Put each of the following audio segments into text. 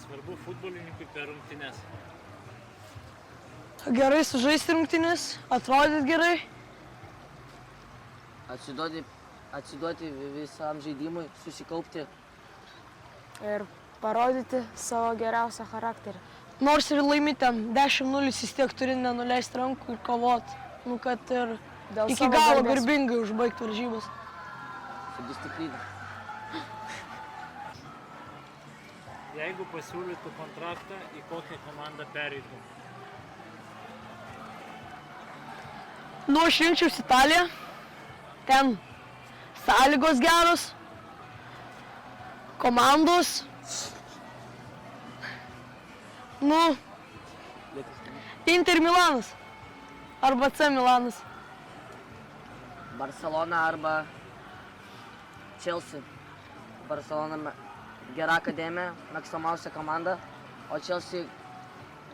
svarbu futbolininkui per rungtynes? Gerai sužaisti rungtynes, atrodyti gerai. Atsiduoti visam žaidimui, susikaupti. Ir parodyti savo geriausią charakterį. Nors ir laimi ten 10-0, vis tiek turi nenuleisti rankų ir kovoti. Nu, kad ir Dėl iki savo galo garbės. garbingai užbaigti varžybas. Su disciplina. Jeigu pasiūlytų kontraktą, į kokią komandą pereitų? Nu, aš rinkčiausi Italiją. Ten sąlygos geros, komandos. Nu, Inter Milanas arba C Milanas. Barcelona arba Chelsea. Barcelona gera akademija, mėgstamiausia komanda, o Chelsea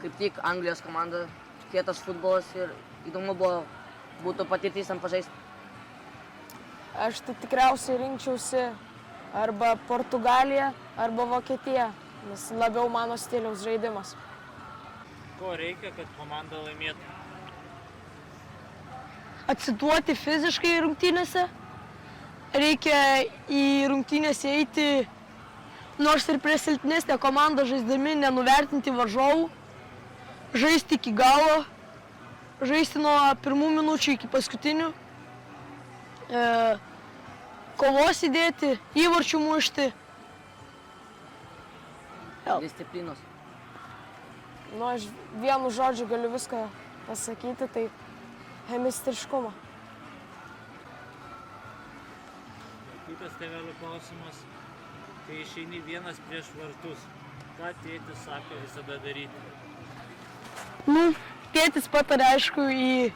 kaip tik Anglijos komanda, kietas futbolas ir įdomu būtų patirtis ten pažaisti. Aš tai tikriausiai rinkčiausi arba Portugaliją, arba Vokietiją, nes labiau mano stiliaus žaidimas. Ko reikia, kad komanda laimėtų? Atsiduoti fiziškai rungtynėse. Reikia į rungtynėse eiti, nors ir prie silpnesnę komandą žaisdami, nenuvertinti varžovų. Žaisti iki galo, žaisti nuo pirmų minučių iki paskutinių. Kovos įdėti, įvarčių mušti. Disciplinos. Nu, aš vienu žodžiu galiu viską pasakyti, tai hemistriškumą. Kitas tėvelio klausimas. Kai išeini vienas prieš vartus, ką tėtis sako visada daryti? Nu, tėtis patarė, aišku, į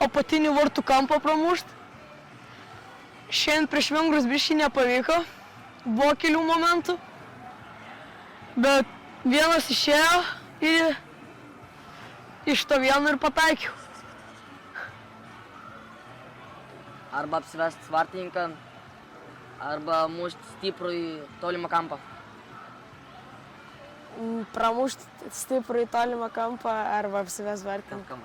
apatinį vartų kampą pramušti. Šiandien prieš vengrus biškį nepavyko, buvo kelių momentų, bet vienas išėjo ir iš to vieno ir pataikiau. Arba apsivesti vartininką, arba mušti stiprų į tolimą kampą. Pramušti stiprų į tolimą kampą arba apsivesti vartininką.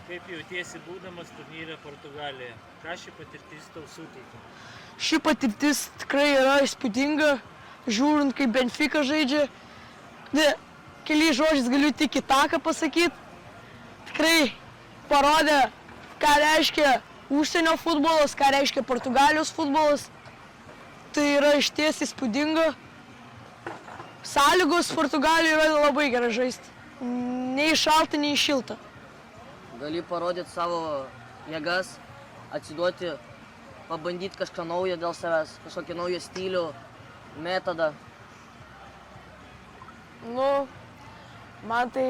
Kaip jautiesi būdamas turnyre Portugalijoje? Ką ši patirtis tau suteikia? Ši patirtis tikrai yra įspūdinga, žiūrint, kaip Benfica žaidžia. Keliais žodžiais galiu tik į taką pasakyti. Tikrai parodė, ką reiškia užsienio futbolas, ką reiškia Portugalijos futbolas. Tai yra išties įspūdinga. Sąlygos Portugalijoje yra labai gerai žaisti. Nei šalta, nei šilta. Gali parodyti savo jėgas, atsiduoti, pabandyti kažką naujo dėl savęs, kažkokį naują stilių, metodą. Nu, man tai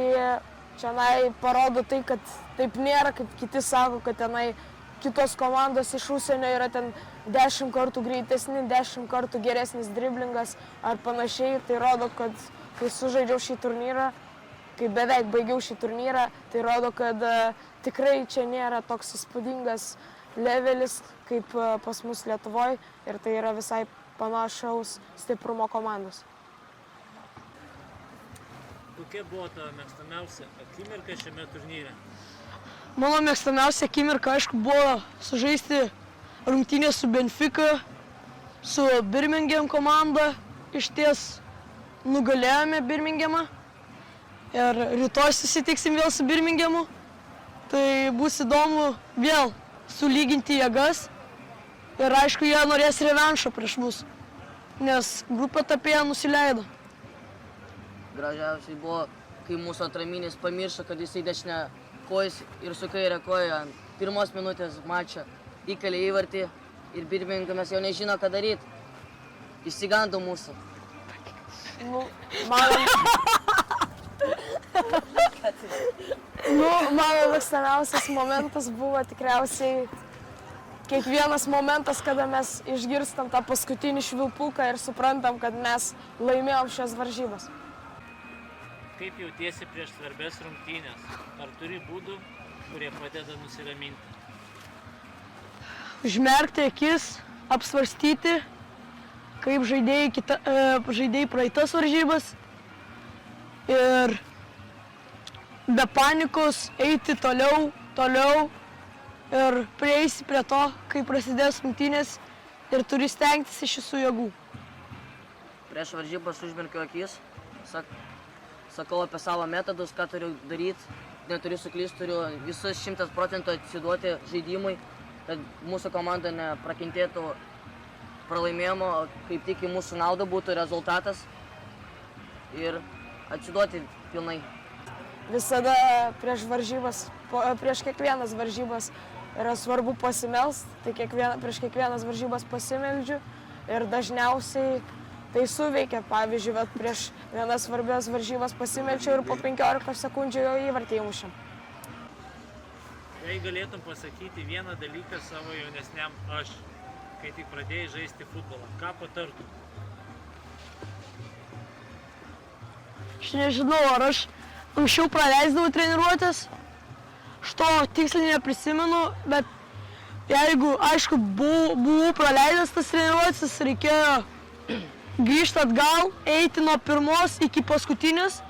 čionai parodo tai, kad taip nėra, kaip kiti sako, kad tenai kitos komandos iš užsienio yra ten 10 kartų greitesni, 10 kartų geresnis driblingas ar panašiai. Tai rodo, kad kai sužaidžiau šį turnyrą, kai beveik baigiau šį turnyrą, tai rodo, kad tikrai čia nėra toks įspūdingas levelis kaip pas mus Lietuvoje ir tai yra visai panašaus stiprumo komandos. Kokia buvo tavo mėgstamiausia akimirka šiame turnyre? Mano mėgstamiausia akimirka, aišku, buvo sužaisti rungtynės su Benfica, su Birmingham komanda. Išties nugalėjome Birminghamą ir rytoj susitiksim vėl su Birminghamu. Tai bus įdomu vėl sulyginti jėgas ir aišku, jie norės revanšo prieš mus, nes grupė tapėje nusileido. Gražiausiai buvo, kai mūsų atraminis pamiršo, kad jisai dešinę kojas ir su kairė koja ant pirmos minutės mačą įkalė įvartį ir Birminghamas jau nežino, ką daryti. Išsigando mūsų. Nu, mano mėgstamiausias momentas buvo tikriausiai kiekvienas momentas, kada mes išgirstam tą paskutinį švilpuką ir suprantam, kad mes laimėjom šias varžybas. Kaip jautiesi prieš svarbės rungtynės? Ar turi būdų, kurie padeda nusiraminti? Užmerkti akis, apsvarstyti, kaip žaidėjai praeitas varžybas ir be panikos eiti toliau ir prieisi prie to, kai prasidės rungtynės ir turi stengtis iš visų jėgų. Prieš varžybas užmerkiu akis, sakau apie savo metodus, ką turiu daryti, neturiu suklysti, turiu visus 100% atsiduoti žaidimui, kad mūsų komanda neprakentėtų pralaimėjimo, kaip tik į mūsų naudą būtų rezultatas ir atsiduoti pilnai. Visada prieš varžybas, prieš kiekvienas varžybas yra svarbu pasimelst, tai prieš kiekvienas varžybas pasimeldžiu ir dažniausiai tai suveikia. Pavyzdžiui, bet prieš vienas svarbias varžybas pasimeldžiu ir po 15 sekundžių jau įvartį įmušėm. Jei galėtum pasakyti vieną dalyką savo jaunesniam aš, kai tik pradėjai žaisti futbolą, ką patartum? Aš nežinau, ar aš anksčiau praleisdavau treniruotės, aš to tiksliai neprisimenu, bet jeigu, aišku, buvau praleidęs tas treniruotės, reikėjo grįžti atgal, eiti nuo pirmos iki paskutinės.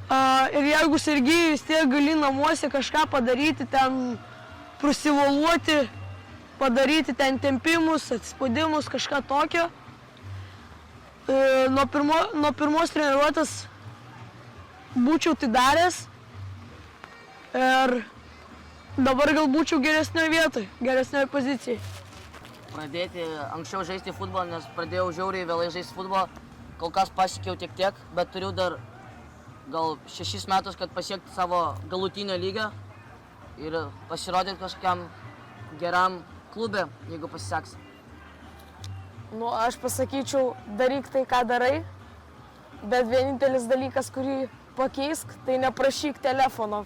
Ir jeigu sergi vis tiek gali namuose kažką padaryti, ten prasivoluoti, padaryti ten tempimus, atsispaudimus, kažką tokio. Nuo pirmos treniruotės būčiau tai daręs ir dabar gal būčiau geresnioje vietoje, geresnioje pozicijoje. Pradėti anksčiau žaisti futbolą, nes pradėjau žiauriai vėlai žaisti futbolą, kol kas pasiekiau tiek, bet turiu dar gal 6 metus, kad pasiekti savo galutinio lygio ir pasirodyti kažkam geram klube, jeigu pasiseks. Nu, aš pasakyčiau, daryk tai, ką darai, bet vienintelis dalykas, kurį pakeisk, tai neprašyk telefono